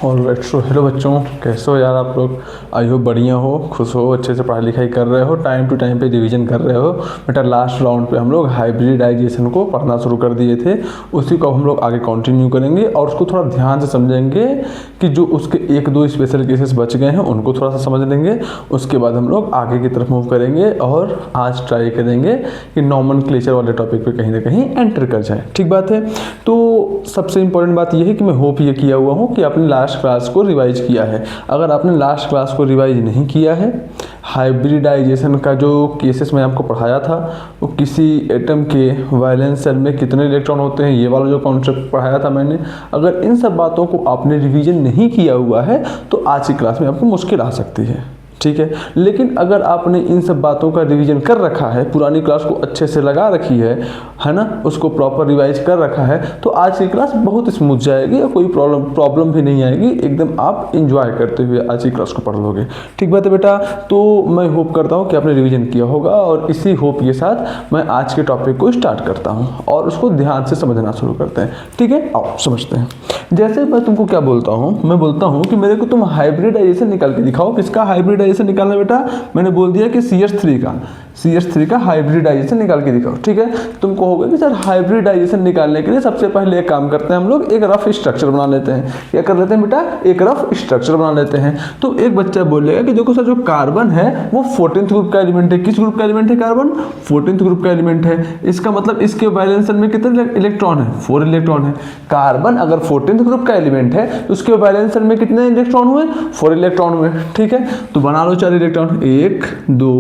और हेलो बच्चों, कैसे हो यार आप लोग। आई होप बढ़िया हो, खुश हो, अच्छे से पढ़ाई लिखाई कर रहे हो, टाइम टू टाइम पे रिवीजन कर रहे हो। बेटा लास्ट राउंड पे हम लोग हाइब्रिडाइजेशन को पढ़ना शुरू कर दिए थे, उसी को हम लोग आगे कंटिन्यू करेंगे और उसको थोड़ा ध्यान से समझेंगे कि जो उसके एक दो स्पेशल केसेस बच गए हैं उनको थोड़ा सा समझ लेंगे। उसके बाद हम लोग आगे की तरफ मूव करेंगे और आज ट्राई करेंगे कि नॉमेनक्लेचर वाले टॉपिक पे कहीं ना कहीं एंटर कर जाए। ठीक बात है। तो सबसे इंपॉर्टेंट बात यह है कि मैं होप ये किया हुआ हूँ कि आपने लास्ट क्लास को रिवाइज किया है। अगर आपने लास्ट क्लास को रिवाइज नहीं किया है, हाइब्रिडाइजेशन का जो केसेस मैं आपको पढ़ाया था, वो किसी एटम के वैलेंस शेल में कितने इलेक्ट्रॉन होते हैं, ये वाला जो कॉन्सेप्ट पढ़ाया था मैंने, अगर इन सब बातों को आपने रिवीजन नहीं किया हुआ है तो आज की क्लास में आपको मुश्किल आ सकती है। ठीक है, लेकिन अगर आपने इन सब बातों का रिवीजन कर रखा है, पुरानी क्लास को अच्छे से लगा रखी है ना, उसको प्रॉपर रिवाइज कर रखा है, तो आज की क्लास बहुत स्मूथ जाएगी और कोई प्रॉब्लम भी नहीं आएगी। एकदम आप इंजॉय करते हुए आज की क्लास को पढ़ लोगे। ठीक बात है बेटा। तो मैं होप करता हूँ कि आपने रिविजन किया होगा और इसी होप के साथ मैं आज के टॉपिक को स्टार्ट करता हूँ और उसको ध्यान से समझना शुरू करते हैं। ठीक है, आओ समझते हैं। जैसे मैं तुमको क्या बोलता हूँ, मैं बोलता हूँ कि मेरे को तुम हाइब्रिडाइजेशन निकाल के दिखाओ। किसका हाइब्रिडाइजेशन निकालना बेटा? मैंने बोल दिया कि CH3 का हाइब्रिडाइजेशन निकाल के दिखाओ। ठीक है, तुम कहोगे कि सर हाइब्रिडाइजेशन निकालने के लिए सबसे पहले एक काम करते हैं, हम लोग एक रफ स्ट्रक्चर बना लेते हैं। क्या कर लेते हैं बेटा? एक रफ स्ट्रक्चर बना लेते हैं। तो एक बच्चा बोलेगा कि देखो सर जो कार्बन है वो 14th ग्रुप का एलिमेंट है। किस ग्रुप का एलिमेंट है कार्बन? 14th ग्रुप का एलिमेंट है। इसका मतलब इसके वैलेंस शेल में कितने इलेक्ट्रॉन है? 4 इलेक्ट्रॉन है। कार्बन अगर 14th ग्रुप का एलिमेंट है तो उसके वैलेंस शेल में कितने इलेक्ट्रॉन हुए? 4 इलेक्ट्रॉन हुए। ठीक है, तो बना लो 4 इलेक्ट्रॉन। 1 2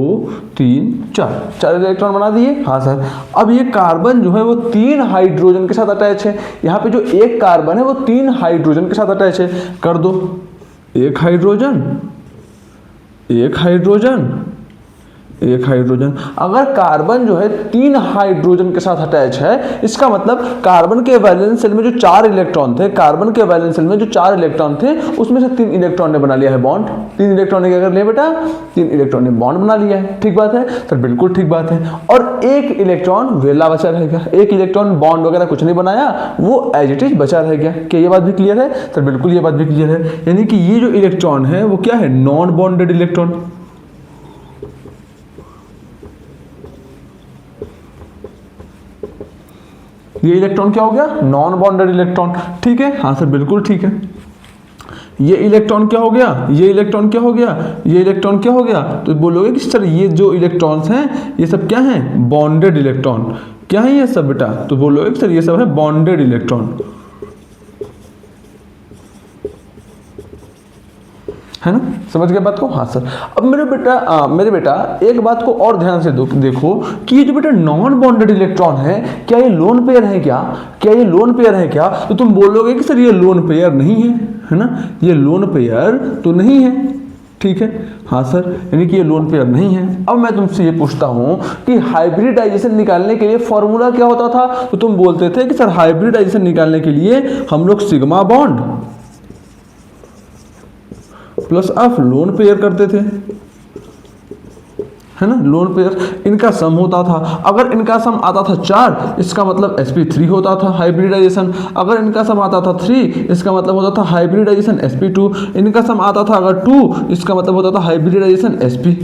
3 4 इलेक्ट्रॉन बना दिए। हाँ सर। अब ये कार्बन जो है वो 3 हाइड्रोजन के साथ अटैच है। यहाँ पे जो एक कार्बन है वो 3 हाइड्रोजन के साथ अटैच है। कर दो, एक हाइड्रोजन, एक हाइड्रोजन, एक हाइड्रोजन। अगर कार्बन जो है 3 हाइड्रोजन के साथ अटैच है, इसका मतलब कार्बन के वैलेंस शेल में जो 4 इलेक्ट्रॉन थे, कार्बन के वैलेंस शेल में जो 4 इलेक्ट्रॉन थे उसमें से 3 इलेक्ट्रॉन ने बना लिया है बॉन्ड। 3 इलेक्ट्रॉन ने क्या कर लिया बेटा? 3 इलेक्ट्रॉन ने बॉन्ड बना लिया है। ठीक बात है सर, बिल्कुल ठीक बात है। और एक इलेक्ट्रॉन वेला बचा रहेगा। एक इलेक्ट्रॉन बॉन्ड वगैरह कुछ नहीं बनाया, वो एज इट इज बचा रह गया। क्या ये बात भी क्लियर है सर? बिल्कुल ये बात भी क्लियर है। यानी कि ये जो इलेक्ट्रॉन है वो क्या है? Non bonded electron. ये इलेक्ट्रॉन क्या हो गया? Non bonded electron. ठीक है, हाँ सर बिल्कुल ठीक है। ये इलेक्ट्रॉन क्या हो गया? ये इलेक्ट्रॉन क्या हो गया? ये इलेक्ट्रॉन क्या हो गया? तो बोलोगे कि सर ये जो इलेक्ट्रॉन्स हैं ये सब क्या हैं? Bonded electron. क्या है ये सब बेटा? तो बोलोगे कि सर ये सब है बॉन्डेड इलेक्ट्रॉन, है ना? समझ गए बात को? हाँ सर। अब मेरे बेटा एक बात को और ध्यान से देखो कि ये जो बेटा नॉन बॉन्डेड इलेक्ट्रॉन है, क्या ये लोन पेयर है क्या? क्या ये लोन पेयर है क्या? तो तुम बोलोगे कि सर ये लोन पेयर नहीं है ना? ये लोन पेयर तो नहीं है। ठीक है, हाँ सर, यानी कि ये लोन पेयर नहीं है। अब मैं तुमसे ये पूछता हूँ कि हाइब्रिडाइजेशन निकालने के लिए फॉर्मूला क्या होता था? तो तुम बोलते थे कि सर हाइब्रिडाइजेशन निकालने के लिए हम लोग sigma bond plus of lone pair करते थे, है ना? लोन पेयर, इनका सम होता था। अगर इनका सम आता था 4, इसका मतलब sp3 होता था हाइब्रिडाइजेशन। अगर इनका सम आता था 3, इसका मतलब होता था हाइब्रिडाइजेशन sp2। इनका सम आता था अगर 2, इसका मतलब होता था हाइब्रिडाइजेशन sp।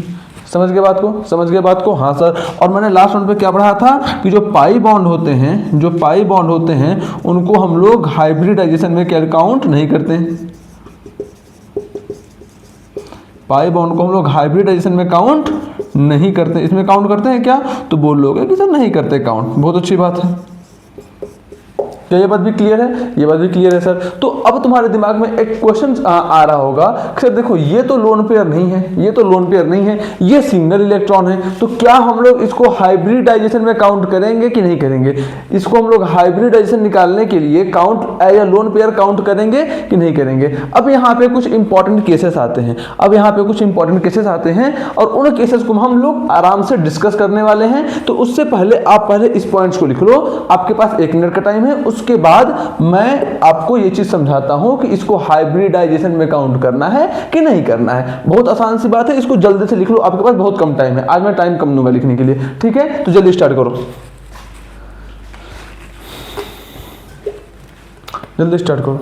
समझ गए बात को? समझ गए बात को? हाँ सर। और मैंने लास्ट वन पे क्या पढ़ा था कि जो पाई बॉन्ड होते हैं, जो पाई बॉन्ड होते हैं उनको हम लोग हाइब्रिडाइजेशन में क्या काउंट नहीं करते हैं। पाई बॉन्ड को हम लोग हाइब्रिडाइजेशन में काउंट नहीं करते। इसमें काउंट करते हैं क्या? तो बोलोगे कि सर नहीं करते काउंट। बहुत अच्छी बात है। क्या ये बात भी क्लियर है? ये बात भी क्लियर है सर। तो अब तुम्हारे दिमाग में एक क्वेश्चन आ रहा होगा, सर देखो ये तो लोन पेयर नहीं है, ये तो लोन पेयर नहीं है, ये सिंगल इलेक्ट्रॉन है, तो क्या हम लोग इसको हाइब्रिडाइजेशन में काउंट करेंगे कि नहीं करेंगे? इसको हम लोग हाइब्रिडाइजेशन निकालने के लिए count as a lone pair count करेंगे कि नहीं करेंगे? अब यहाँ पे कुछ इंपॉर्टेंट केसेस आते हैं। अब यहाँ पे कुछ इंपॉर्टेंट केसेस आते हैं और उन केसेस को हम लोग आराम से डिस्कस करने वाले हैं। तो उससे पहले आप पहले इस पॉइंट्स को लिख लो। आपके पास 1 मिनट का टाइम है। उसके बाद मैं आपको ये चीज समझाता हूं कि इसको हाइब्रिडाइजेशन में काउंट करना है कि नहीं करना है। बहुत आसान सी बात है, इसको जल्दी से लिख लो। आपके पास बहुत कम टाइम है, आज मैं टाइम कम दूंगा लिखने के लिए। ठीक है, तो जल्दी स्टार्ट करो, जल्दी स्टार्ट करो।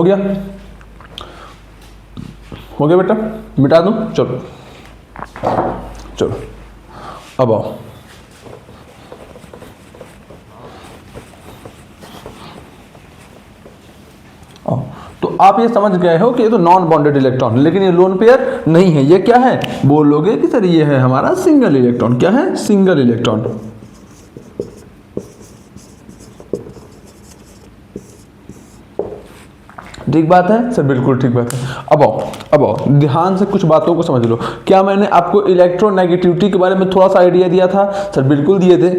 हो गया, हो गया बेटा, मिटा दूं, चलो चलो अब आओ। तो आप ये समझ गए हो कि ये तो नॉन बॉन्डेड इलेक्ट्रॉन, लेकिन ये लोन पेयर नहीं है। ये क्या है, बोलोगे कि सर ये है हमारा सिंगल इलेक्ट्रॉन। क्या है, सिंगल इलेक्ट्रॉन। ठीक बात है सर, बिल्कुल ठीक बात है। अब आओ ध्यान से कुछ बातों को समझ लो। क्या मैंने आपको इलेक्ट्रोनेगेटिविटी के बारे में थोड़ा सा आइडिया दिया था? सर बिल्कुल दिए थे।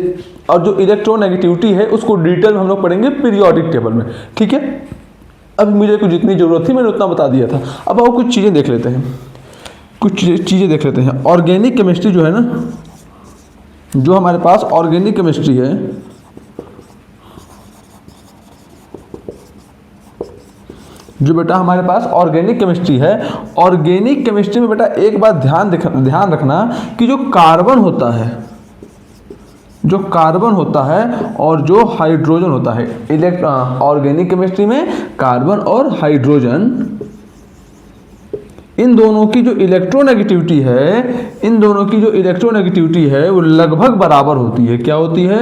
और जो इलेक्ट्रोनेगेटिविटी है उसको डिटेल में हम लोग पढ़ेंगे पीरियोडिक टेबल में, ठीक है। अब मुझे कुछ जितनी जरूरत थी मैंने उतना बता दिया था। अब आओ कुछ चीज़ें देख लेते हैं, कुछ चीज़ें देख लेते हैं। ऑर्गेनिक केमिस्ट्री जो है ना, जो हमारे पास ऑर्गेनिक केमिस्ट्री है, जो बेटा हमारे पास ऑर्गेनिक केमिस्ट्री है, ऑर्गेनिक केमिस्ट्री में बेटा एक बात ध्यान रखना कि जो कार्बन होता है, जो कार्बन होता है और जो हाइड्रोजन होता है, ऑर्गेनिक केमिस्ट्री में कार्बन और हाइड्रोजन, इन दोनों की जो इलेक्ट्रोनेगेटिविटी है, इन दोनों की जो इलेक्ट्रोनेगेटिविटी है वो लगभग बराबर होती है। क्या होती है,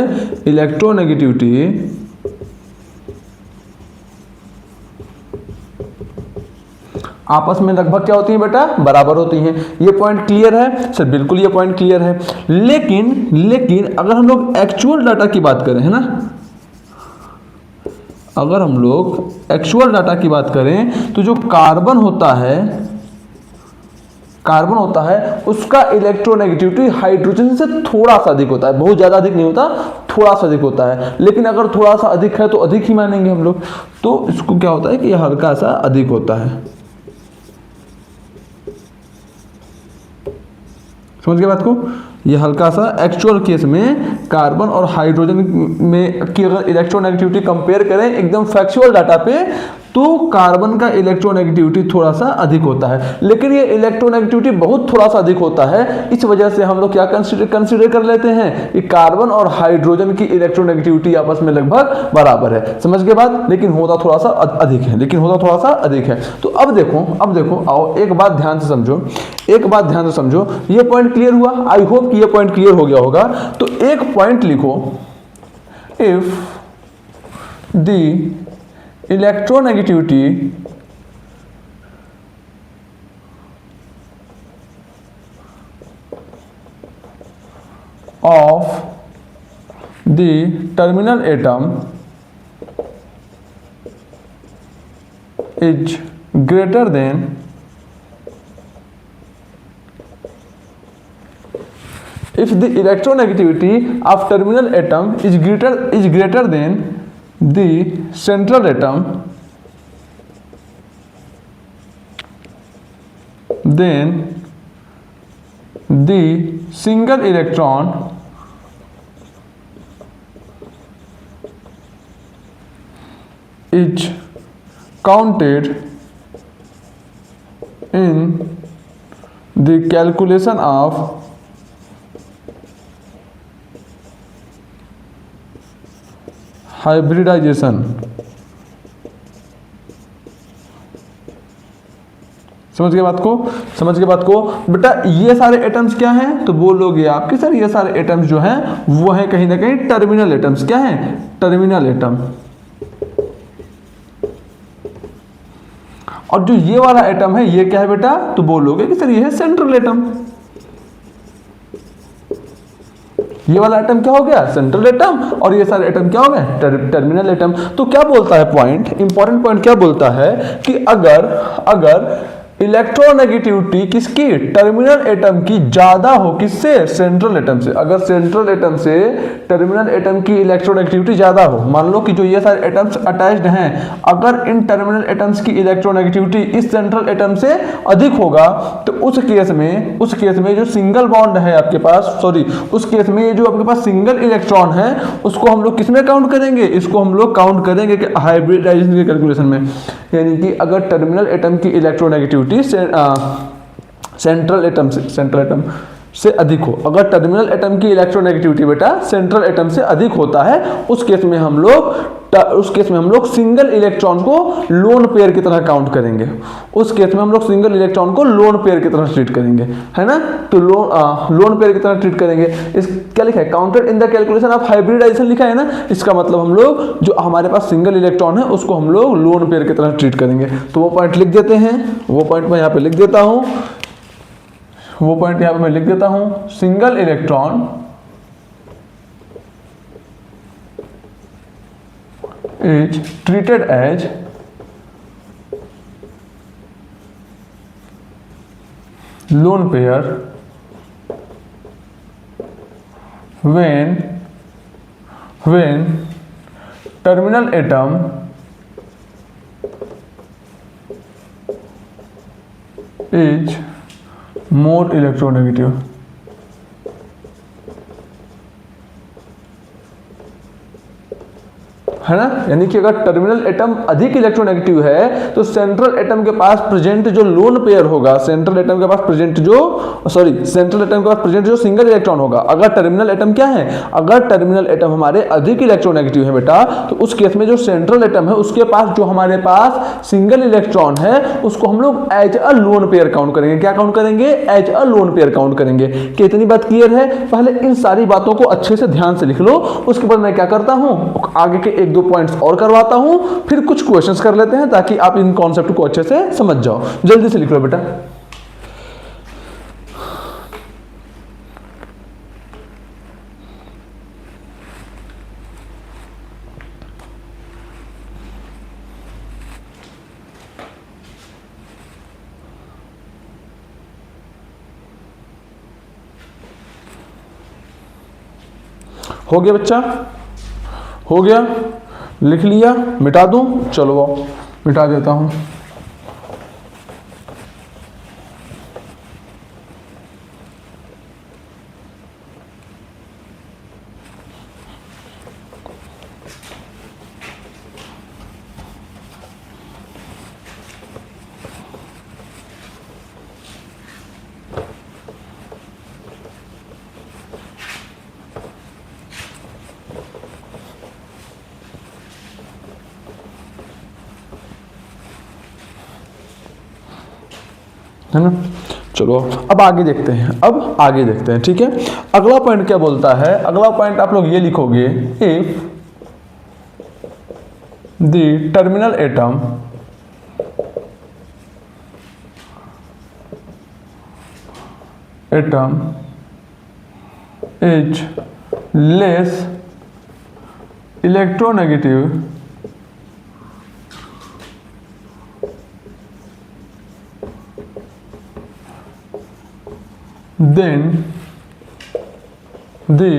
इलेक्ट्रोनेगेटिविटी आपस में लगभग क्या होती है बेटा, बराबर होती हैं। ये पॉइंट क्लियर है सर? बिल्कुल ये पॉइंट क्लियर है। लेकिन अगर हम लोग एक्चुअल डाटा की बात करें, है ना, अगर हम लोग एक्चुअल डाटा की बात करें तो जो कार्बन होता है उसका इलेक्ट्रोनेगेटिविटी हाइड्रोजन से थोड़ा सा अधिक होता है। बहुत ज़्यादा अधिक नहीं होता, थोड़ा सा अधिक होता है। लेकिन अगर थोड़ा सा अधिक है तो अधिक ही मानेंगे हम लोग। तो इसको क्या होता है कि यह हल्का सा अधिक होता है। समझ गए बात को? ये हल्का सा एक्चुअल केस में कार्बन और हाइड्रोजन में की अगर इलेक्ट्रोनेगेटिविटी कंपेयर करें एकदम फैक्चुअल डाटा पे, तो कार्बन का इलेक्ट्रोनेगेटिविटी थोड़ा सा अधिक होता है। लेकिन ये इलेक्ट्रोनेगेटिविटी बहुत थोड़ा सा अधिक होता है, इस वजह से हम लोग क्या कंसीडर कर लेते हैं कि कार्बन और हाइड्रोजन की इलेक्ट्रोनेगेटिविटी आपस में लगभग बराबर है। समझ के बाद? लेकिन होता थोड़ा सा अधिक है, तो अब देखो आओ एक बात ध्यान से समझो, ये पॉइंट क्लियर हुआ? आई होप कि ये पॉइंट क्लियर हो गया होगा। तो एक पॉइंट लिखो, if the electronegativity of the terminal atom is greater than if the electronegativity of terminal atom is greater than the central atom, then the single electron is counted in the calculation of hybridization. समझ गए बात को? बेटा ये सारे atoms क्या हैं? तो बोलोगे आपके सर ये सारे एटम्स जो हैं वो हैं कहीं ना कहीं टर्मिनल एटम्स। क्या हैं? Terminal atom. और जो ये वाला एटम है ये क्या है बेटा? तो बोलोगे कि सर ये है सेंट्रल एटम। ये वाला एटम क्या हो गया? Central atom. और ये सारे एटम क्या हो गए? Terminal atom. तो क्या बोलता है पॉइंट, इंपॉर्टेंट पॉइंट क्या बोलता है कि अगर इलेक्ट्रोनेगेटिविटी किसकी? टर्मिनल एटम की ज्यादा हो, किससे? सेंट्रल एटम से। अगर सेंट्रल एटम से टर्मिनल एटम की इलेक्ट्रोनेगेटिविटी ज्यादा हो, मान लो कि जो ये सारे एटम्स अटैच्ड हैं, अगर इन टर्मिनल एटम्स की इलेक्ट्रोनेगेटिविटी इस सेंट्रल एटम से अधिक होगा, तो उस केस में जो सिंगल बॉन्ड है आपके पास, उस केस में ये जो आपके पास सिंगल इलेक्ट्रॉन है उसको हम लोग किसमें काउंट करेंगे? इसको हम लोग काउंट करेंगे कि हाइब्रिडाइजेशन के कैलकुलेशन में। यानी कि अगर टर्मिनल एटम की इलेक्ट्रोनेगेटिविटी सेंट्रल एटम से अधिक हो। अगर टर्मिनल एटम की इलेक्ट्रोनेगेटिविटी बेटा सेंट्रल एटम से अधिक होता है, उस केस में हम लोग सिंगल इलेक्ट्रॉन को लोन पेयर की तरह काउंट करेंगे। उस केस में हम लोग सिंगल इलेक्ट्रॉन को लोन पेयर की तरह ट्रीट करेंगे, है ना। तो लोन पेयर की तरह ट्रीट करेंगे। इस क्या लिखा है, counted in the calculation of hybridization लिखा है ना। इसका मतलब हम लोग जो हमारे पास सिंगल इलेक्ट्रॉन है उसको हम लोग लोन पेयर की तरह ट्रीट करेंगे। तो वो पॉइंट लिख देते हैं, वो पॉइंट मैं यहाँ पे लिख देता हूँ, वो पॉइंट यहां पे मैं लिख देता हूं। Single electron is treated as lone pair when terminal atom is more electronegative। है ना, यानी कि अगर टर्मिनल एटम अधिक इलेक्ट्रोनेगेटिव है तो सेंट्रल एटम के पास प्रेजेंट जो लोन पेयर होगा, सेंट्रल एटम के पास प्रेजेंट जो सिंगल इलेक्ट्रॉन होगा, अगर टर्मिनल एटम क्या है, अगर टर्मिनल एटम हमारे अधिक इलेक्ट्रोनेगेटिव है बेटा, तो उस केस में जो सेंट्रल एटम है उसके पास जो हमारे पास सिंगल इलेक्ट्रॉन है उसको हम लोग as a lone pair count करेंगे। क्या काउंट करेंगे, as a lone pair count करेंगे। कि इतनी बात क्लियर है। पहले इन सारी बातों को अच्छे से ध्यान से लिख लो, उसके बाद मैं क्या करता हूं, आगे के एक दो पॉइंट्स और करवाता हूं, फिर कुछ क्वेश्चंस कर लेते हैं ताकि आप इन कॉन्सेप्ट को अच्छे से समझ जाओ। जल्दी से लिख लो बेटा। हो गया बच्चा, हो गया, लिख लिया, मिटा दूं, चलो मिटा देता हूं। है ना, चलो अब आगे देखते हैं, अब आगे देखते हैं, ठीक है। अगला पॉइंट क्या बोलता है, अगला पॉइंट आप लोग ये लिखोगे, if the terminal atom is less electronegative then the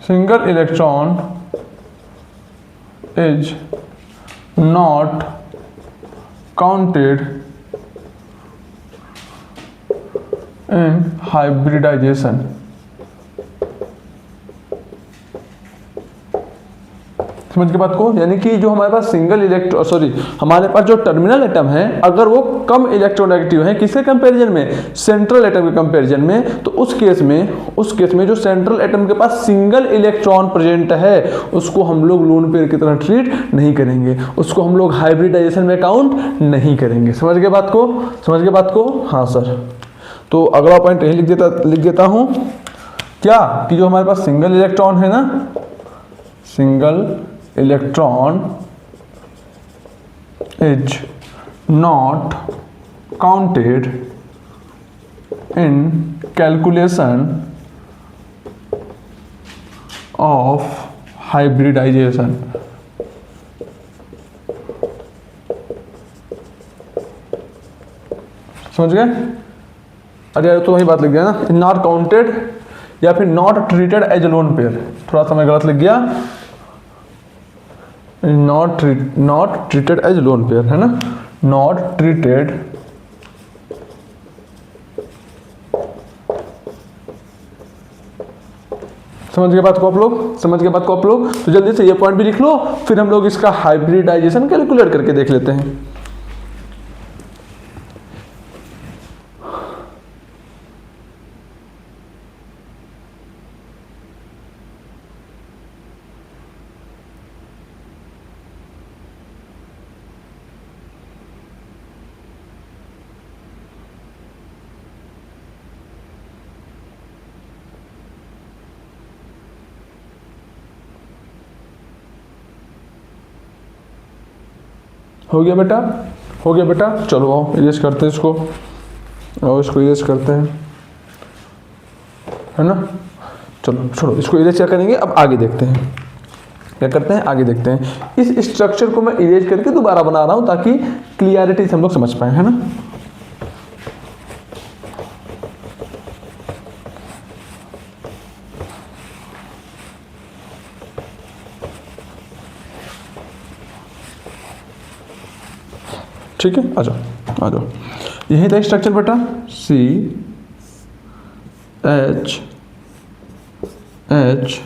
single electron is not counted in hybridization। समझ के बात को, यानी कि जो हमारे पास हमारे पास जो टर्मिनल एटम है, अगर वो कम इलेक्ट्रोनेगेटिव है किसके कंपैरिजन में, सेंट्रल एटम के कंपैरिजन में, तो उस केस में जो सेंट्रल एटम के पास सिंगल इलेक्ट्रॉन प्रेजेंट है उसको हम लोग लोन पेयर की तरह ट्रीट नहीं करेंगे, उसको हम लोग हाइब्रिडाइजेशन में काउंट नहीं करेंगे। समझ के बात को, हाँ सर। तो अगला पॉइंट यही लिख देता हूं, क्या कि जो हमारे पास सिंगल इलेक्ट्रॉन है ना, single electron is not counted in calculation of hybridization। समझ गए? अरे यार तो वही बात लिख दिया ना, नॉट काउंटेड या फिर not treated as lone pair, थोड़ा सा मैं गलत लिख गया, not treated as lone pair, है ना, नॉट ट्रीटेड समझ के बात को आप लोग, तो जल्दी से ये पॉइंट भी लिख लो, फिर हम लोग इसका हाइब्रिडाइजेशन कैलकुलेट करके देख लेते हैं। हो गया बेटा, हो गया बेटा। चलो आओ इरेज करते हैं इसको, आओ इसको इरेज करते हैं, है ना। चलो छोड़ो इसको इरेज क्या करेंगे, अब आगे देखते हैं क्या करते हैं, आगे देखते हैं। इस स्ट्रक्चर को मैं इरेज करके दोबारा बना रहा हूं ताकि क्लियरिटी से हम लोग समझ पाए, है ना। ठीक है, आ जाओ आ जाओ। यही था स्ट्रक्चर बेटा, सी एच एच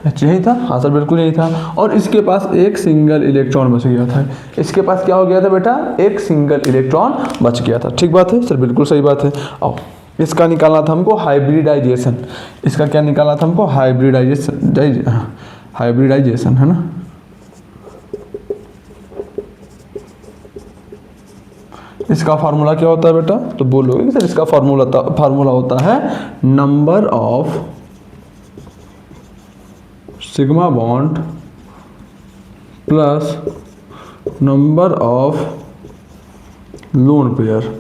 एच, यही था। हाँ सर बिल्कुल यही था। और इसके पास एक सिंगल इलेक्ट्रॉन बच गया था। इसके पास क्या हो गया था बेटा, एक सिंगल इलेक्ट्रॉन बच गया था। ठीक बात है सर, बिल्कुल सही बात है। आओ इसका निकालना था हमको हाइब्रिडाइजेशन। इसका क्या निकालना था हमको, हाइब्रिडाइजेशन, हाइब्रिडाइजेशन, है ना। इसका फार्मूला क्या होता है बेटा, तो बोलोगे कि सर इसका फार्मूला होता है number of sigma bond plus number of lone pair,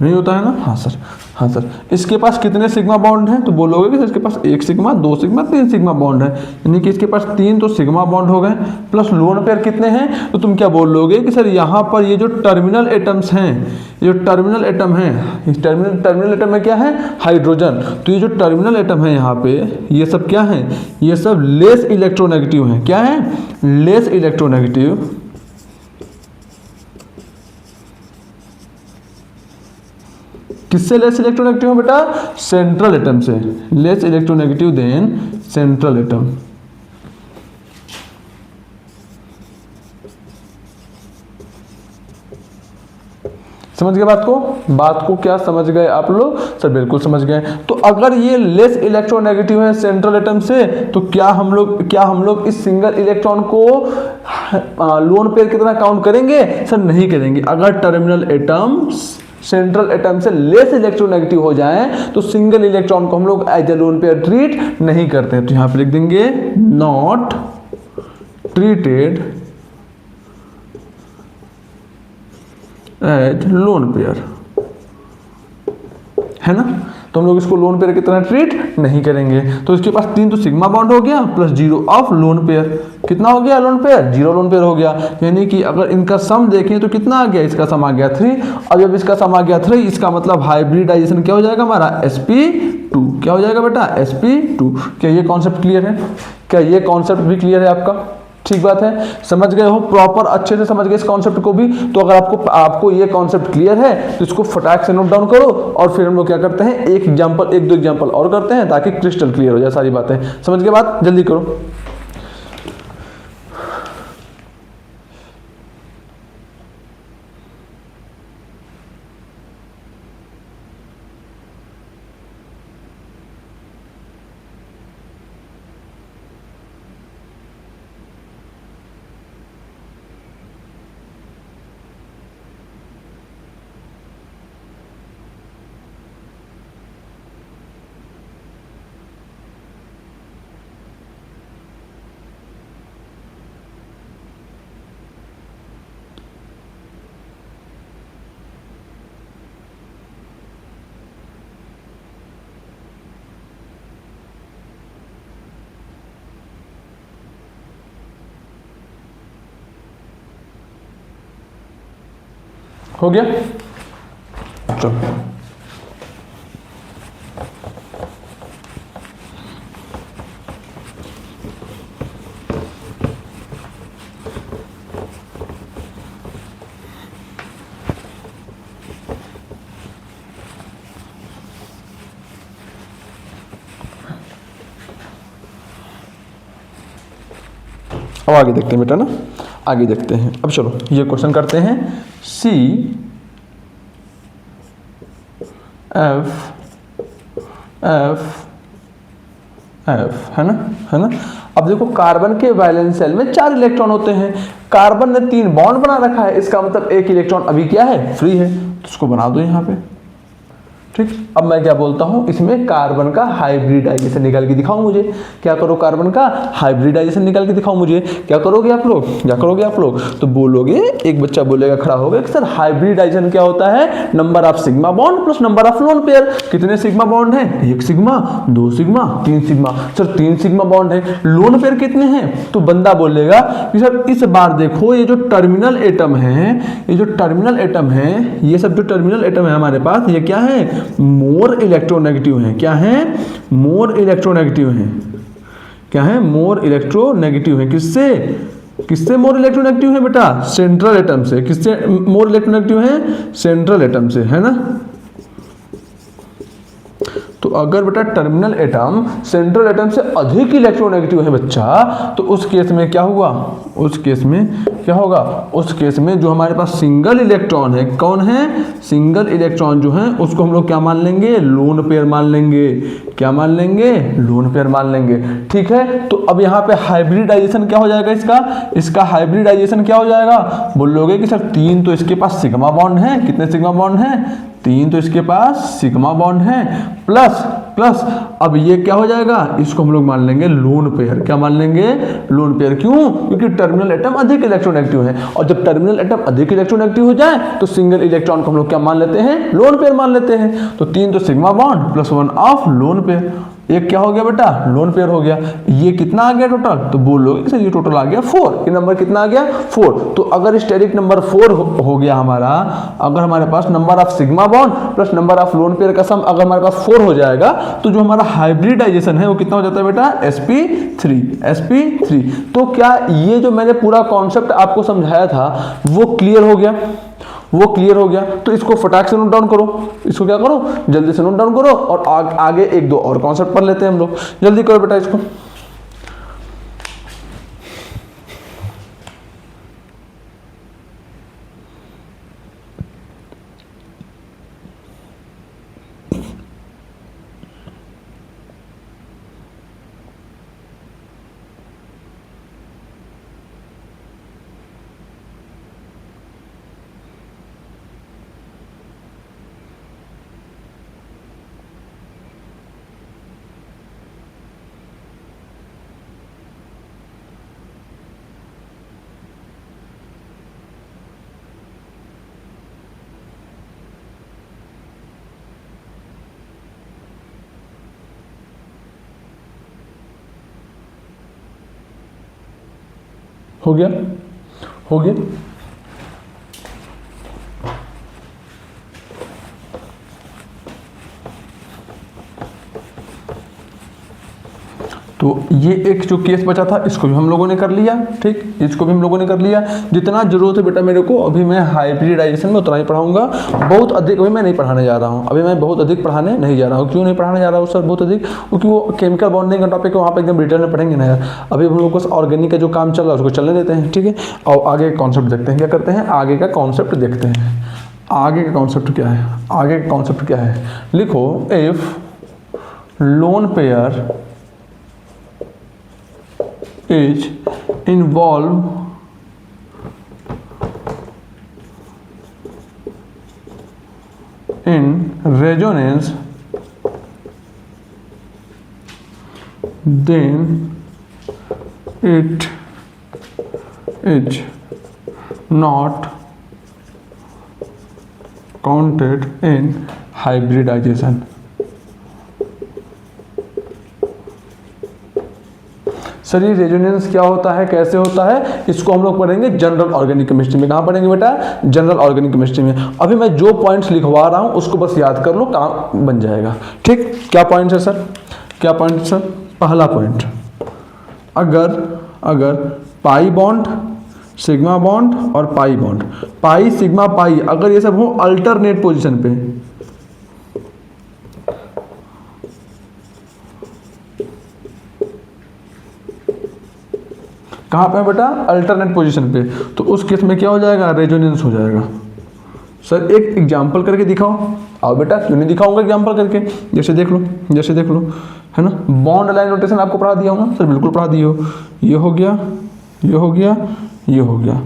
नहीं होता है ना। हाँ सर, हाँ सर। इसके पास कितने सिग्मा बॉन्ड हैं, तो बोलोगे कि सर इसके पास 1 सिग्मा, 2 सिग्मा, 3 सिग्मा बॉन्ड है, यानी कि इसके पास 3 तो सिग्मा बॉन्ड हो गए, प्लस लोन पेयर कितने हैं, तो तुम क्या बोलोगे कि सर यहाँ पर ये जो टर्मिनल एटम्स हैं, ये जो टर्मिनल एटम हैं, इस टर्मिनल एटम में क्या है, हाइड्रोजन। तो ये जो टर्मिनल एटम है यहाँ पे, ये सब क्या है, ये सब लेस इलेक्ट्रोनेगेटिव हैं। क्या है, लेस इलेक्ट्रोनेगेटिव। किससे लेस इलेक्ट्रोनेगेटिव है बेटा, सेंट्रल एटम से, less electronegative than central atom. समझ गए बात को क्या समझ गए आप लोग, सर बिल्कुल समझ गए। तो अगर ये लेस इलेक्ट्रोनेगेटिव है सेंट्रल एटम से, तो क्या हम लोग इस सिंगल इलेक्ट्रॉन को लोन पेयर की तरह काउंट करेंगे, सर नहीं करेंगे। अगर टर्मिनल एटम सेंट्रल एटम से लेस इलेक्ट्रोनेगेटिव हो जाए तो सिंगल इलेक्ट्रॉन को हम लोग as a lone pair treat नहीं करते हैं। तो यहां पे लिख देंगे not treated as lone pair, है ना। तो हम लोग इसको लोन पेयर की तरह ट्रीट नहीं करेंगे। तो इसके पास 3 तो सिग्मा बॉन्ड हो गया प्लस 0 ऑफ लोन पेयर। कितना हो गया लोन पेयर, 0 लोन पेयर हो गया। यानी कि अगर इनका सम देखें तो कितना आ गया, इसका सम आ गया 3। अब जब इसका सम आ गया 3, इसका मतलब हाइब्रिडाइजेशन क्या हो जाएगा हमारा, sp2। क्या हो जाएगा बेटा, sp2। क्या ये कॉन्सेप्ट क्लियर है, क्या ये कॉन्सेप्ट भी क्लियर है आपका, ठीक बात है। समझ गए हो, प्रॉपर अच्छे से समझ गए इस कॉन्सेप्ट को भी। तो अगर आपको ये कॉन्सेप्ट क्लियर है तो इसको फटाक से नोट डाउन करो, और फिर हम लोग क्या करते हैं, एक दो एग्जांपल और करते हैं ताकि क्रिस्टल क्लियर हो जाए सारी बातें। समझ गए बात, जल्दी करो। हो गया, चलो अब आगे देखते हैं बेटा ना, आगे देखते हैं। अब चलो ये क्वेश्चन करते हैं, सी एफ एफ एफ, है ना। अब देखो कार्बन के वैलेंस शेल में 4 इलेक्ट्रॉन होते हैं। कार्बन ने 3 बॉन्ड बना रखा है, इसका मतलब एक इलेक्ट्रॉन अभी क्या है, फ्री है। तो उसको बना दो यहाँ पे, ठीक। अब मैं क्या बोलता हूँ, इसमें कार्बन का हाइब्रिडाइजेशन निकाल के दिखाओ मुझे। क्या करो, कार्बन का हाइब्रिडाइजेशन निकाल के दिखाओ मुझे। क्या करोगे आप लोग, क्या करोगे आप लोग, तो बोलोगे, एक बच्चा बोलेगा खड़ा होगा कि सर हाइब्रिडाइजेशन क्या होता है, number of sigma bond plus number of lone pair. कितने सिग्मा बॉन्ड है, 1 sigma, 2 sigma, 3 sigma. Sir 3 sigma bond है, लोन पेयर कितने हैं, तो बंदा बोलेगा कि सर इस बार देखो ये जो टर्मिनल एटम है, ये जो टर्मिनल एटम है, ये सब जो टर्मिनल एटम है हमारे पास, ये क्या है, मोर इलेक्ट्रोनेगेटिव है। क्या है, मोर इलेक्ट्रोनेगेटिव है। क्या है, मोर इलेक्ट्रोनेगेटिव है। किससे, किससे मोर इलेक्ट्रोनेगेटिव है बेटा, सेंट्रल एटम से। किससे मोर इलेक्ट्रोनेगेटिव है, सेंट्रल एटम से, है ना। तो अगर बेटा टर्मिनल एटम सेंट्रल एटम से अधिक इलेक्ट्रोनेगेटिव है बच्चा, तो उस केस में क्या हुआ, उस केस में क्या होगा, उस केस में जो हमारे पास सिंगल इलेक्ट्रॉन है, कौन है, सिंगल इलेक्ट्रॉन जो है उसको हम लोग क्या मान लेंगे, लोन पेयर मान लेंगे। क्या मान लेंगे, लोन पेयर मान लेंगे। ठीक है, तो अब यहाँ पे हाइब्रिडाइजेशन क्या हो जाएगा इसका, इसका हाइब्रिडाइजेशन क्या हो जाएगा, बोलोगे कि सर 3 तो इसके पास सिग्मा बॉन्ड है। कितने सिग्मा बॉन्ड है, 3 तो इसके पास सिग्मा बॉन्ड है, प्लस प्लस अब ये क्या हो जाएगा, इसको हम लोग मान लेंगे लोन पेयर। क्या मान लेंगे, लोन पेयर। क्यों, क्योंकि टर्मिनल एटम अधिक इलेक्ट्रोनेगेटिव है, और जब टर्मिनल एटम अधिक इलेक्ट्रोनेगेटिव हो जाए तो सिंगल इलेक्ट्रॉन को हम लोग क्या मान लेते हैं, लोन पेयर मान लेते हैं। तो 3 तो sigma bond plus 1 of lone pair. एक क्या हो गया बेटा, लोन पेयर हो गया। ये कितना आ गया टोटल, तो बोलोगे सर ये टोटल आ गया 4। ये नंबर कितना आ गया, 4। तो अगर स्टेरिक नंबर 4 हो गया हमारा, अगर हमारे पास number of sigma bond plus number of lone pair का सम अगर हमारे पास 4 हो जाएगा, तो जो हमारा हाइब्रिडाइजेशन है वो कितना हो जाता है बेटा, sp3, sp3। तो क्या ये जो मैंने पूरा कॉन्सेप्ट आपको समझाया था वो क्लियर हो गया, वो क्लियर हो गया। तो इसको फटाक से नोट डाउन करो, इसको क्या करो, जल्दी से नोट डाउन करो, और आगे 1-2 और कॉन्सेप्ट पढ़ लेते हैं हम लोग। जल्दी करो बेटा इसको। हो गया, हो गया। तो ये एक जो केस बचा था इसको भी हम लोगों ने कर लिया। ठीक, इसको भी हम लोगों ने कर लिया। जितना जरूरत है बेटा मेरे को, अभी मैं हाइब्रिडाइजेशन में उतना ही पढ़ाऊंगा, बहुत अधिक अभी मैं नहीं पढ़ाने जा रहा हूँ। अभी मैं बहुत अधिक पढ़ाने नहीं जा रहा हूँ। क्यों नहीं पढ़ाने जा रहा हूँ सर बहुत अधिक, क्योंकि वो केमिकल बॉन्डिंग का टॉपिक है, वहाँ पर एकदम डिटेल में पढ़ेंगे ना यार। अभी हम लोग को ऑर्गेनिक का जो काम चल रहा है उसको चलने देते हैं। ठीक है, और आगे कॉन्सेप्ट देखते हैं, क्या करते हैं, आगे का कॉन्सेप्ट देखते हैं। आगे का कॉन्सेप्ट क्या है, आगे का कॉन्सेप्ट क्या है, लिखो, if lone pair is involved in resonance, then it is not counted in hybridization। Sir ये रेजोनेंस क्या होता है, कैसे होता है, इसको हम लोग पढ़ेंगे जनरल ऑर्गेनिक केमिस्ट्री में। कहाँ पढ़ेंगे बेटा, जनरल ऑर्गेनिक केमिस्ट्री में। अभी मैं जो पॉइंट्स लिखवा रहा हूँ उसको बस याद कर लो, काम बन जाएगा। ठीक, क्या पॉइंट है सर, क्या पॉइंट सर, पहला पॉइंट, अगर पाई बॉन्ड, सिग्मा बॉन्ड और pi bond, pi sigma pi, अगर ये सब हो अल्टरनेट पोजिशन पे, कहाँ पे बेटा, अल्टरनेट पोजीशन पे, तो उस केस में क्या हो जाएगा, रेजोनेंस हो जाएगा। सर एक एग्जांपल करके दिखाओ। आओ बेटा, क्यों नहीं दिखाऊंगा एग्जांपल करके, जैसे देख लो, जैसे देख लो, है ना। बॉन्ड लाइन नोटेशन आपको पढ़ा दिया हूँ ना सर, बिल्कुल पढ़ा दिए हो। ये हो गया, ये हो गया, ये हो गया,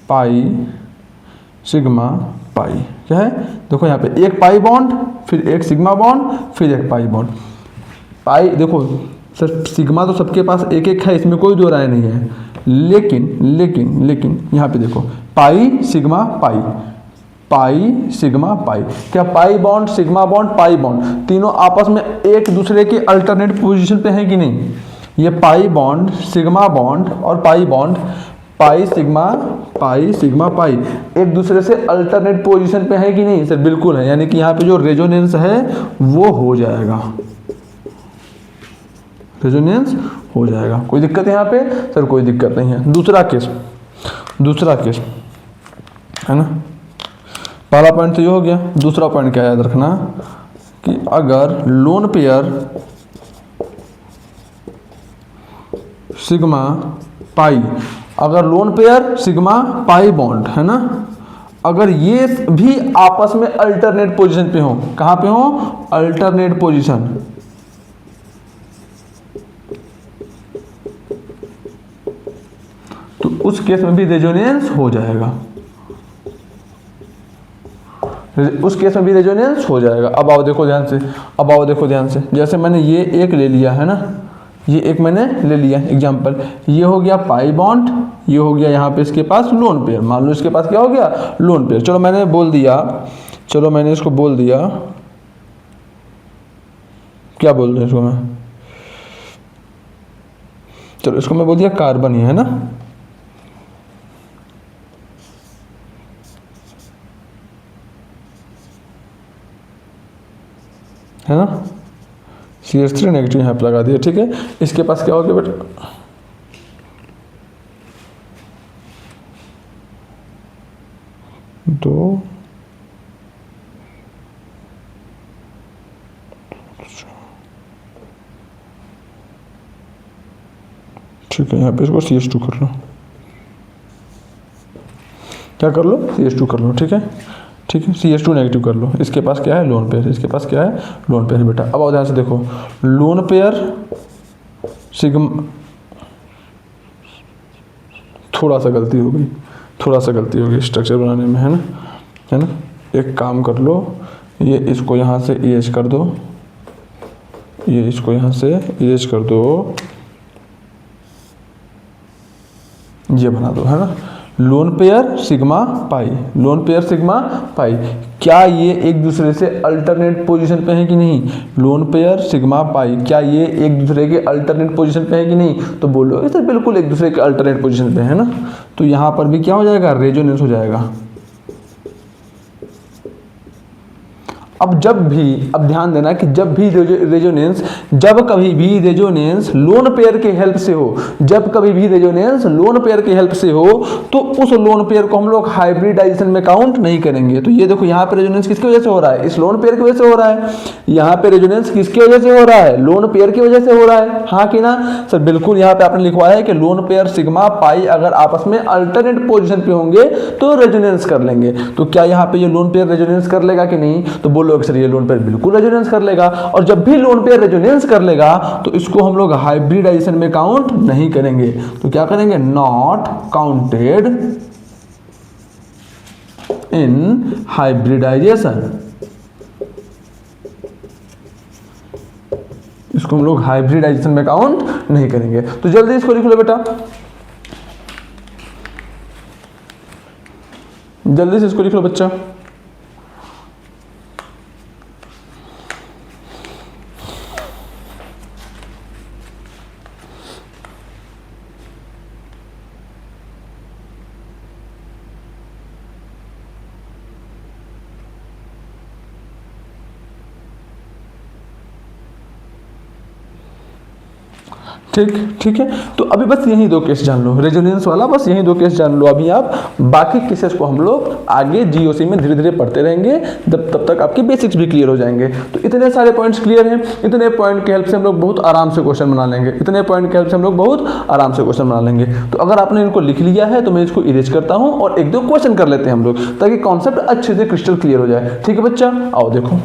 पाई सिग्मा पाई, क्या है, देखो यहाँ पे एक पाई बॉन्ड, फिर एक सिग्मा बॉन्ड, फिर एक पाई बॉन्ड। पाई देखो सर सिग्मा तो सबके पास एक एक है, इसमें कोई दो राय नहीं है, लेकिन लेकिन लेकिन यहाँ पे देखो pi sigma pi, pi sigma pi, क्या pi bond sigma bond pi bond तीनों आपस में एक दूसरे के अल्टरनेट पोजीशन पे हैं कि नहीं? ये पाई बॉन्ड सिग्मा बॉन्ड और pi bond pi sigma pi एक दूसरे से अल्टरनेट पोजीशन पे है कि नहीं? सर बिल्कुल है, यानी कि यहाँ पे जो रेजोनेंस है वो हो जाएगा, रेजोनेंस हो जाएगा। कोई दिक्कत है यहाँ पे? सर कोई दिक्कत नहीं है। दूसरा केस है ना, पहला पॉइंट तो ये हो गया। दूसरा पॉइंट क्या याद रखना कि अगर लोन पेयर सिग्मा पाई, अगर loan pair sigma pi bond है ना, अगर ये भी आपस में अल्टरनेट पोजीशन पे हो, कहाँ पे हो? अल्टरनेट पोजीशन, तो उस केस में भी रेजोनेंस हो जाएगा, उस केस में भी रेजोनेंस हो जाएगा। अब आओ देखो ध्यान से, जैसे मैंने ये एक ले लिया है ना, ये एक मैंने ले लिया एग्जांपल, ये हो गया पाई बॉन्ड, ये हो गया यहाँ पे इसके पास लोन पेयर, मान लो इसके पास क्या हो गया? Lone pair. चलो मैंने इसको बोल दिया, क्या बोल रहे इसको मैं, चलो इसको मैं बोल दिया कार्बन ही है ना, है ना, CH3 नेगेटिव यहाँ पे लगा दिया, ठीक है। इसके पास क्या हो गया बेटा? दो ठीक है, यहाँ पे इसको CH2 कर लो, क्या कर लो? CH2 कर लो, ठीक है CH2 नेगेटिव कर लो। इसके पास क्या है? लोन पेयर, इसके पास क्या है? लोन पेयर बेटा। अब आओ ध्यान से देखो, लोन पेयर सिग्मा, थोड़ा सा गलती हो गई स्ट्रक्चर बनाने में, है ना। एक काम कर लो, ये इसको यहाँ से इरेज कर दो, ये इसको यहाँ से इरेज कर दो, ये बना दो, है ना। लोन पेयर सिग्मा पाई, क्या ये एक दूसरे से अल्टरनेट पोजीशन पे है कि नहीं? लोन पेयर सिग्मा पाई, क्या ये एक दूसरे के अल्टरनेट पोजीशन पे है कि नहीं? तो बोलो सर बिल्कुल एक दूसरे के अल्टरनेट पोजीशन पे है ना, तो यहाँ पर भी क्या हो जाएगा? रेजोनेंस हो जाएगा। अब ध्यान देना कि जब कभी भी रेजोनेंस लोन पेयर के हेल्प से हो, तो उस लोन पेयर को हम लोग हाइब्रिडाइजेशन में काउंट नहीं करेंगे। तो ये देखो यहाँ पे रेजोनेंस किसकी वजह से हो रहा है? इस लोन पेयर की वजह से हो रहा है। यहाँ पे रेजोनेंस किसकी वजह से हो रहा है? लोन पेयर की वजह से हो रहा है, हाँ कि ना सर? बिल्कुल, यहाँ पे आपने लिखवाया है कि लोन पेयर सिग्मा पाई अगर आपस में अल्टरनेट पोजिशन पे होंगे तो रेजोनेंस कर लेंगे। तो क्या यहाँ पे ये लोन पेयर रेजोनेंस कर लेगा कि नहीं? तो बोलो सर ये लोन पेयर बिल्कुल रेजोनेंस कर लेगा। और जब भी लोन पेयर रेजोनेंस कर लेगा तो इसको हम लोग हाइब्रिडाइजेशन में काउंट नहीं करेंगे। तो क्या करेंगे? नॉट काउंटेड इन हाइब्रिडाइजेशन, इसको हम लोग हाइब्रिडाइजेशन में काउंट नहीं करेंगे। तो जल्दी इसको लिख लो बेटा, जल्दी से इसको लिख लो बच्चा। ठीक है। तो अभी बस यही दो केस जान लो, रेजोनेंस वाला बस यही दो केस जान लो। अभी आप बाकी केसेस को हम लोग आगे जीओसी में धीरे धीरे पढ़ते रहेंगे, तब तक आपके बेसिक्स भी क्लियर हो जाएंगे। तो इतने सारे पॉइंट्स क्लियर हैं, इतने पॉइंट के हेल्प से हम लोग बहुत आराम से क्वेश्चन बना लेंगे, तो अगर आपने इनको लिख लिया है तो मैं इसको इरेज करता हूँ और एक दो क्वेश्चन कर लेते हैं हम लोग, ताकि कॉन्सेप्ट अच्छे से क्रिस्टल क्लियर हो जाए। ठीक है बच्चा, आओ देखो।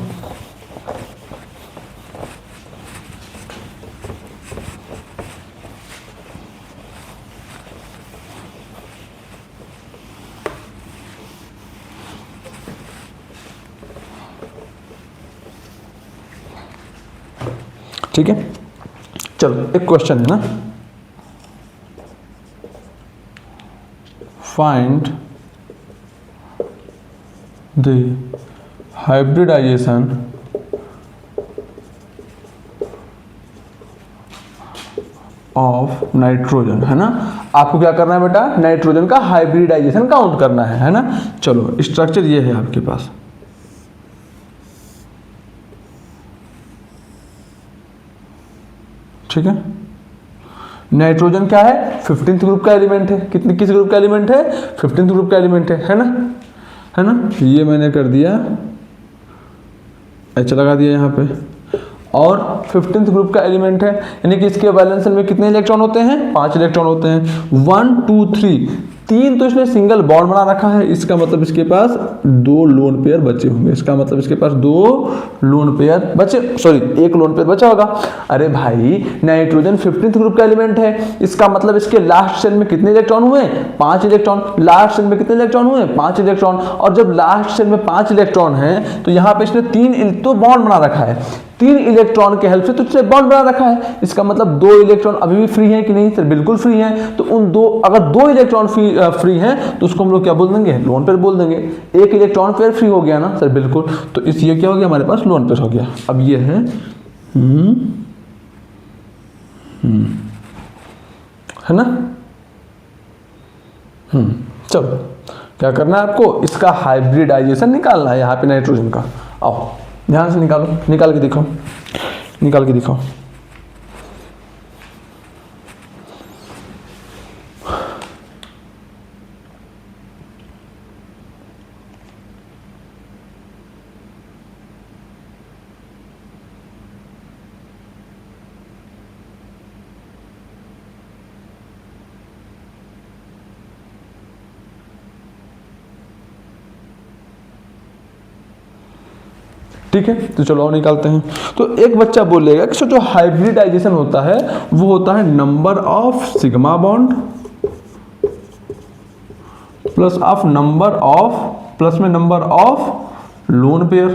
ठीक है, चलो एक क्वेश्चन है ना, find the hybridization of nitrogen, है ना। आपको क्या करना है बेटा, नाइट्रोजन का हाइब्रिडाइजेशन काउंट करना है ना। चलो स्ट्रक्चर ये है आपके पास, ठीक है। नाइट्रोजन क्या है, 15th ग्रुप का एलिमेंट है। किस ग्रुप का एलिमेंट है, 15th ग्रुप का एलिमेंट है ना, है ना। ये मैंने कर दिया, एच लगा दिया यहाँ पे, और 15th ग्रुप का एलिमेंट है, यानी कि इसके वैलेंस में कितने इलेक्ट्रॉन होते हैं, 5 इलेक्ट्रॉन होते हैं। 1 2 3 3 तो इसने सिंगल बॉन्ड बना रखा है, इसका मतलब इसके पास 2 लोन पेयर बचे होंगे, इसका मतलब इसके पास 2 लोन पेयर बचे, सॉरी 1 लोन पेयर बचा होगा। अरे भाई नाइट्रोजन 15th ग्रुप का एलिमेंट है, इसका मतलब इसके लास्ट शेल में कितने इलेक्ट्रॉन हुए, 5 इलेक्ट्रॉन। लास्ट शेल में कितने इलेक्ट्रॉन हुए, 5 इलेक्ट्रॉन। और जब लास्ट शेल में 5 इलेक्ट्रॉन है तो यहाँ पे इसने 3 तो बॉन्ड बना रखा है, 3 इलेक्ट्रॉन के हेल्प से तो बॉन्ड बना रखा है। इसका मतलब 2 इलेक्ट्रॉन अभी भी फ्री है कि नहीं, सर बिल्कुल फ्री है। तो उन 2, अगर 2 इलेक्ट्रॉन फ्री हैं तो उसको हम लोग क्या बोल देंगे, लोन पेयर बोल देंगे। 1 इलेक्ट्रॉन पेयर फ्री हो गया ना, सर बिल्कुल। तो इस ये क्या हो गया, हमारे पास लोन पेयर हो गया। अब ये है है ना। चलो क्या करना है आपको, इसका हाइब्रिडाइजेशन निकालना है यहाँ पे नाइट्रोजन का। आओ ध्यान से निकालो, निकाल के दिखाओ, निकाल के दिखाओ। ठीक है, तो चलो और निकालते हैं। तो एक बच्चा बोलेगा कि जो हाइब्रिडाइजेशन होता है वो होता है number of sigma bond plus of number of, plus में नंबर ऑफ लोन पेयर।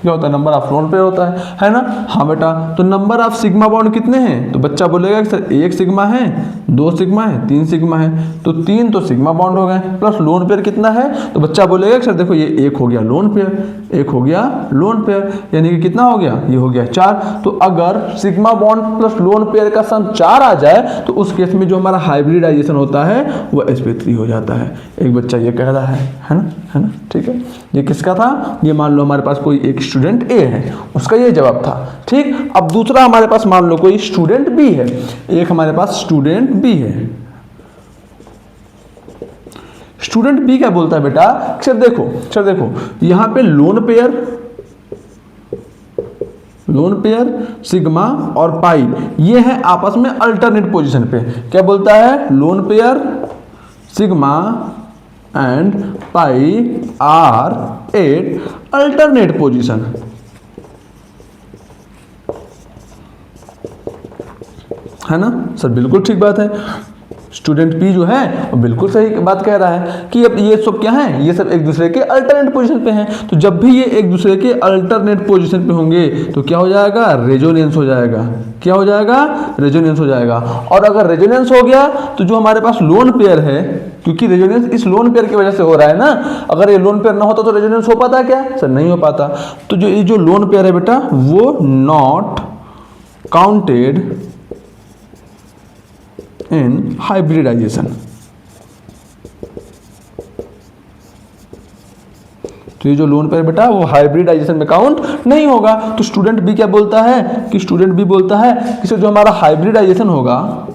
क्या होता है, नंबर ऑफ लोन पेयर होता है ना। हाँ बेटा, तो नंबर ऑफ सिग्मा बॉन्ड कितने हैं, तो बच्चा बोलेगा कि सर 1 सिग्मा है, 2 सिग्मा है, 3 सिग्मा है। तो 3 तो सिग्मा बॉन्ड हो गए, प्लस लोन पेयर कितना है, तो बच्चा बोलेगा कि सर देखो ये 1 हो गया लोन पेयर, 1 हो गया लोन पेयर, यानी कि कितना हो गया, ये हो गया 4। तो अगर sigma bond plus lone pair का सम 4 आ जाए तो उस केस में जो हमारा हाइब्रिडाइजेशन होता है वो sp3 हो जाता है। एक बच्चा ये कह रहा है ना, है ना। ठीक है, ये किसका था, ये मान लो हमारे पास कोई एक स्टूडेंट ए है, उसका ये जवाब था। ठीक, अब दूसरा हमारे पास मान लो कोई स्टूडेंट बी है, एक हमारे पास स्टूडेंट बी है। स्टूडेंट बी क्या बोलता है बेटा, सर देखो यहां पे लोन पेयर सिग्मा और पाई ये है आपस में अल्टरनेट पोजीशन पे। क्या बोलता है, lone pair sigma and pi are at alternate position. है ना सर, बिल्कुल ठीक बात है। स्टूडेंट पी जो है वो बिल्कुल सही बात कह रहा है कि अब ये सब क्या है, ये सब एक दूसरे के अल्टरनेट पोजीशन पे हैं। तो जब भी ये एक दूसरे के अल्टरनेट पोजीशन पे होंगे तो क्या हो जाएगा, रेजोनेंस हो जाएगा। क्या हो जाएगा, रेजोनेंस हो जाएगा। और अगर रेजोनेंस हो गया तो जो हमारे पास लोन पेयर है, क्योंकि रेजोनेंस इस लोन पेयर की वजह से हो रहा है ना, अगर ये लोन पेयर ना होता तो रेजोनेंस हो पाता क्या, सर नहीं हो पाता। तो जो ये जो लोन पेयर है बेटा वो नॉट काउंटेड इन हाइब्रिडाइजेशन। तो ये जो लोन पेयर बेटा वो हाइब्रिडाइजेशन में काउंट नहीं होगा। तो स्टूडेंट बी क्या बोलता है कि स्टूडेंट बी बोलता है कि जो हमारा हाइब्रिडाइजेशन होगा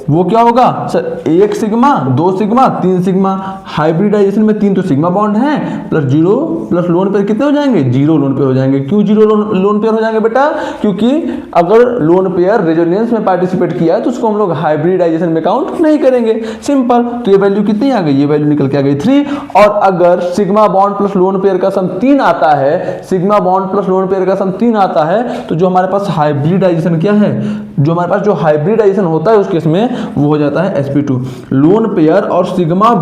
वो क्या होगा sir, 1 sigma 2 sigma 3 sigma. Hybridization में 3 तो सिग्मा बॉन्ड है, प्लस 0 प्लस लोन पेयर कितने हो जाएंगे, 0 लोन पेयर हो जाएंगे। क्यों 0 लोन पेयर हो जाएंगे बेटा, क्योंकि अगर लोन पेयर रेजोनेंस में पार्टिसिपेट किया है तो उसको हम लोग हाइब्रिडाइजेशन में काउंट नहीं करेंगे, सिंपल। तो ये वैल्यू कितनी आ गई, ये वैल्यू निकल के आ गई 3। और अगर sigma bond plus lone pair का सम 3 आता है, sigma bond plus lone pair का सम 3 आता है, तो जो हमारे पास हाइब्रिडाइजेशन क्या है, जो हमारे पास जो हाइब्रिडाइजेशन होता है उस केस में वो हो जाता है sp2। लोन पेयर और सिग्मा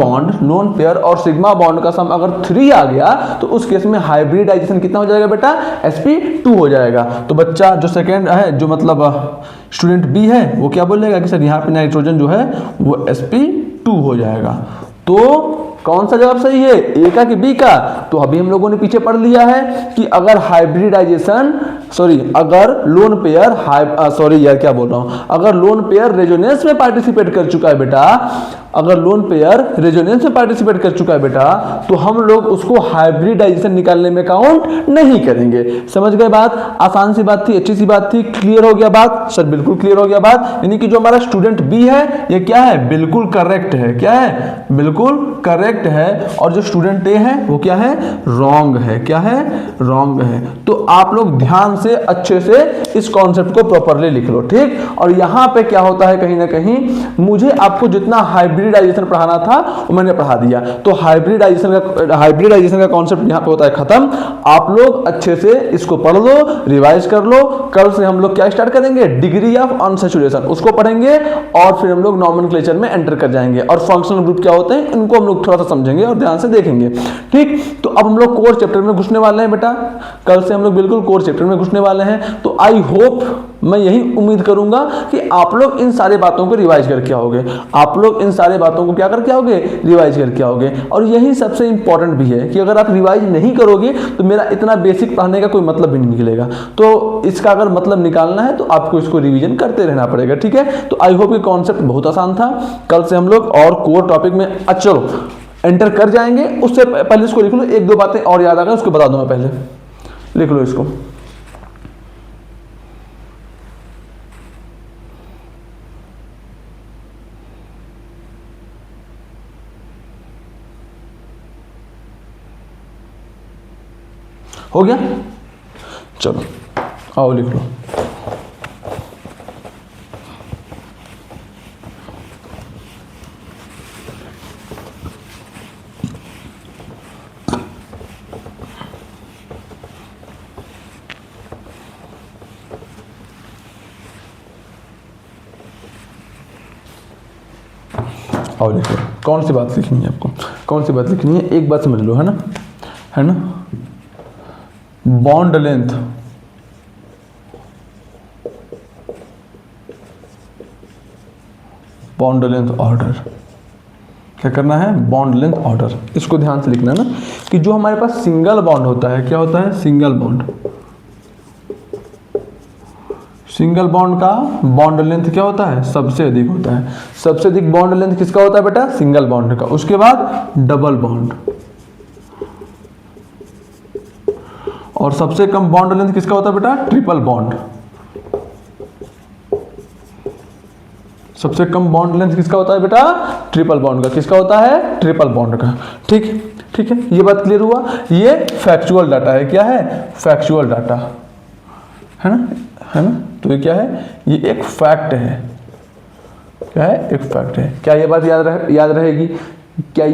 बॉन्ड का सम अगर 3 आ गया तो उस केस में हाइब्रिडाइजेशन कितना हो जाएगा बेटा, sp2 हो जाएगा। तो बच्चा जो सेकेंड है, जो मतलब स्टूडेंट बी है, वो क्या बोलेगा कि सर यहाँ पे नाइट्रोजन जो है वो sp2 हो जाएगा। तो कौन सा जवाब सही है, ए का कि बी का? तो अभी हम लोगों ने पीछे पढ़ लिया है कि अगर अगर लोन पेयर रेजोनेंस में पार्टिसिपेट कर चुका है बेटा, तो हम लोग उसको हाइब्रिडाइजेशन निकालने में काउंट नहीं करेंगे। समझ गए बात? आसान सी बात थी, अच्छी सी बात थी, क्लियर हो गया बात? सर बिल्कुल क्लियर हो गया बात। यानी कि जो हमारा स्टूडेंट बी है ये क्या है, बिल्कुल करेक्ट है। क्या है? बिल्कुल करेक्ट है। और जो स्टूडेंट ए है वो क्या है, रॉन्ग है। क्या है? रॉन्ग है। तो आप लोग ध्यान से अच्छे से इस कॉन्सेप्ट को प्रॉपरली लिख लो, ठीक। और यहां पे क्या होता है, कहीं ना कहीं मुझे आपको जितना हाइब्रिडाइजेशन पढ़ाना था वो मैंने पढ़ा दिया। तो हाइब्रिडाइजेशन का कॉन्सेप्ट यहां पे होता है खत्म। आप लोग अच्छे से इसको पढ़ लो, रिवाइज कर लो। कल से हम लोग क्या स्टार्ट करेंगे, डिग्री ऑफ अनसैचुरेशन, उसको पढ़ेंगे और फिर हम लोग नॉमेनक्लेचर में एंटर कर जाएंगे। और फंक्शनल ग्रुप क्या होते हैं इनको हम लोग थोड़ा सा समझेंगे और ध्यान से देखेंगे, ठीक। तो अब हम लोग कोर चैप्टर में घुसने वाले हैं बेटा, कल से हम लोग बिल्कुल कोर चैप्टर में घुसने वाले हैं। तो आई होप, मैं यही उम्मीद करूंगा कि आप लोग इन सारे बातों को रिवाइज करके आओगे। रिवाइज करके आओगे। और यही सबसे इंपॉर्टेंट भी है कि अगर आप रिवाइज नहीं करोगे तो मेरा इतना बेसिक पढ़ाने का कोई मतलब भी नहीं निकलेगा। तो इसका अगर मतलब निकालना है तो आपको इसको रिवीजन करते रहना पड़ेगा, ठीक है। तो आई होप ये कॉन्सेप्ट बहुत आसान था। कल से हम लोग और कोर टॉपिक में चलो एंटर कर जाएंगे। उससे पहले इसको लिख लो, एक दो बातें और याद आ गए उसको बता दूं मैं, पहले लिख लो इसको। हो गया? चलो आओ लिख लो। आओ लिख लो। कौन सी बात लिखनी है आपको, कौन सी बात लिखनी है, एक बात समझ लो, है ना। बॉन्ड लेंथ ऑर्डर, क्या करना है, बॉन्ड लेंथ ऑर्डर। इसको ध्यान से लिखना है ना कि जो हमारे पास सिंगल बॉन्ड होता है, क्या होता है, सिंगल बॉन्ड का बॉन्ड लेंथ क्या होता है, सबसे अधिक होता है। सबसे अधिक बॉन्ड लेंथ किसका होता है बेटा, सिंगल बॉन्ड का। उसके बाद डबल बॉन्ड, और सबसे कम बॉन्ड लेंथ किसका होता है बेटा, ट्रिपल बॉन्ड। सबसे कम बॉन्ड लेंथ किसका होता है बेटा, ट्रिपल बॉन्ड का। किसका होता है, ट्रिपल बॉन्ड का, ठीक है। ये बात क्लियर हुआ। ये फैक्चुअल डाटा है। क्या है, फैक्चुअल डाटा, है ना। तो ये क्या है, ये एक फैक्ट है। क्या है, एक फैक्ट है। क्या ये बात याद रहेगी? क्या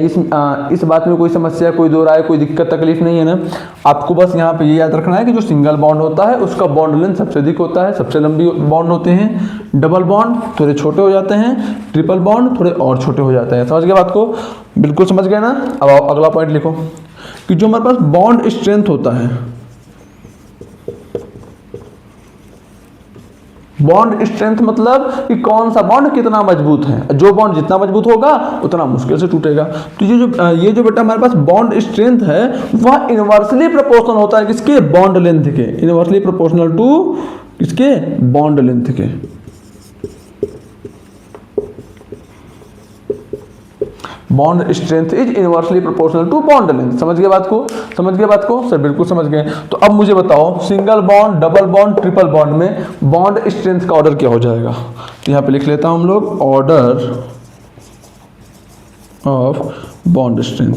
इस बात में कोई समस्या, कोई दो राय, कोई दिक्कत तकलीफ नहीं है ना। आपको बस यहाँ पे ये याद रखना है कि जो सिंगल बॉन्ड होता है उसका बॉन्ड लेंथ सबसे अधिक होता है, सबसे लंबी बॉन्ड होते हैं। डबल बॉन्ड थोड़े छोटे हो जाते हैं, ट्रिपल बॉन्ड थोड़े और छोटे हो जाते हैं। समझ गए बात को, बिल्कुल समझ गए ना। अब अगला पॉइंट लिखो कि जो हमारे पास बॉन्ड स्ट्रेंथ होता है, बॉन्ड स्ट्रेंथ मतलब कि कौन सा बॉन्ड कितना मजबूत है। जो बॉन्ड जितना मजबूत होगा उतना मुश्किल से टूटेगा। तो ये जो बेटा हमारे पास बॉन्ड स्ट्रेंथ है वह इनवर्सली प्रोपोर्शनल होता है किसके, बॉन्ड लेंथ के। इनवर्सली प्रोपोर्शनल टू किसके, बॉन्ड लेंथ के। Bond strength is inversely proportional to bond length. समझ गए बात को, सर बिल्कुल समझ गए। तो अब मुझे बताओ single bond, double bond, triple bond में बॉन्ड स्ट्रेंथ का ऑर्डर क्या हो जाएगा। तो यहां पे लिख लेता हूं हम लोग, ऑर्डर ऑफ बॉन्ड स्ट्रेंथ।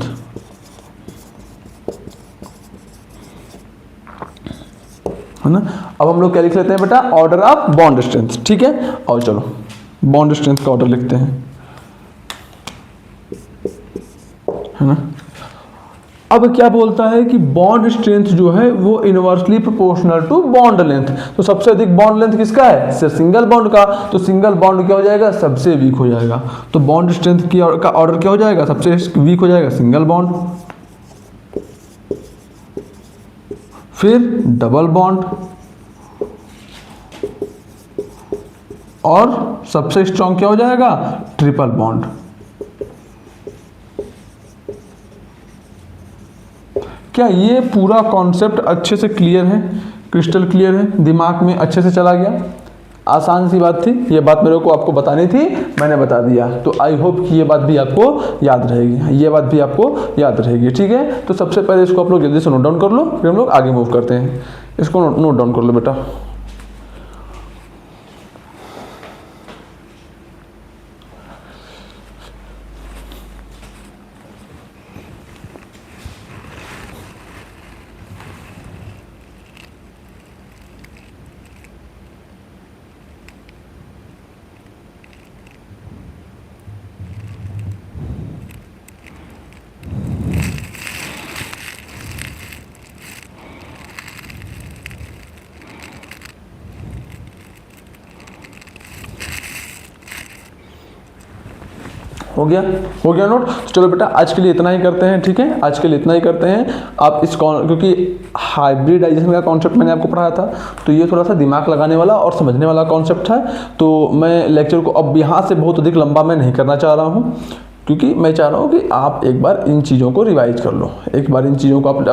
है ना। अब हम लोग क्या लिख लेते हैं बेटा, ऑर्डर ऑफ बॉन्ड स्ट्रेंथ, ठीक है। और चलो बॉन्ड स्ट्रेंथ का ऑर्डर लिखते हैं, है ना। अब क्या बोलता है कि बॉन्ड स्ट्रेंथ जो है वो inversely proportional to bond length. तो सबसे अधिक बॉन्ड लेंथ किसका है? सिंगल बॉन्ड का। तो सिंगल बॉन्ड क्या हो जाएगा? सबसे वीक हो जाएगा। तो बॉन्ड स्ट्रेंथ की का ऑर्डर क्या हो जाएगा? सबसे वीक हो जाएगा सिंगल बॉन्ड, फिर डबल बॉन्ड, और सबसे स्ट्रॉन्ग क्या हो जाएगा? Triple bond. क्या ये पूरा कॉन्सेप्ट अच्छे से क्लियर है? क्रिस्टल क्लियर है? दिमाग में अच्छे से चला गया? आसान सी बात थी, ये बात मेरे को आपको बतानी थी, मैंने बता दिया। तो आई होप कि ये बात भी आपको याद रहेगी, ये बात भी आपको याद रहेगी। ठीक है, तो सबसे पहले इसको आप लोग जल्दी से नोट डाउन कर लो, फिर हम लोग आगे मूव करते हैं। इसको नोट डाउन कर लो बेटा। हो गया नोट। चलो बेटा आज के लिए इतना ही करते हैं। ठीक है, आज के लिए इतना ही करते हैं। आप इस क्योंकि हाइब्रिडाइजेशन का कॉन्सेप्ट मैंने आपको पढ़ाया था, तो ये थोड़ा सा दिमाग लगाने वाला और समझने वाला कॉन्सेप्ट है। तो मैं लेक्चर को अब यहाँ से बहुत अधिक लंबा मैं नहीं करना चाह रहा हूँ, क्योंकि मैं चाह रहा हूँ कि आप एक बार इन चीज़ों को रिवाइज कर लो। एक बार इन चीज़ों को आप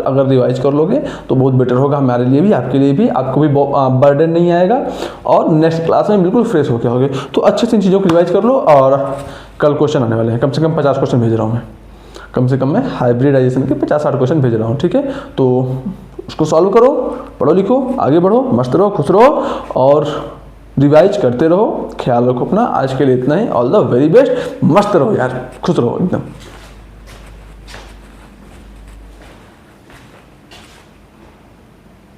अगर रिवाइज कर लोगे तो बहुत बेटर होगा हमारे लिए भी, आपके लिए भी। आपको भी बर्डन नहीं आएगा और नेक्स्ट क्लास में बिल्कुल फ्रेश होके आओगे। तो अच्छे से इन चीज़ों को रिवाइज कर लो। और कल क्वेश्चन आने वाले हैं, कम से कम 50 क्वेश्चन भेज रहा हूँ मैं। कम से कम मैं हाइब्रिडाइजेशन के 50-60 क्वेश्चन भेज रहा हूँ। ठीक है, तो उसको सॉल्व करो, पढ़ो लिखो, आगे बढ़ो, मस्त रहो, खुश रहो और रिवाइज करते रहो। ख्याल रखो अपना। आज के लिए इतना ही। All the very best. मस्त रहो यार, खुश रहो एकदम।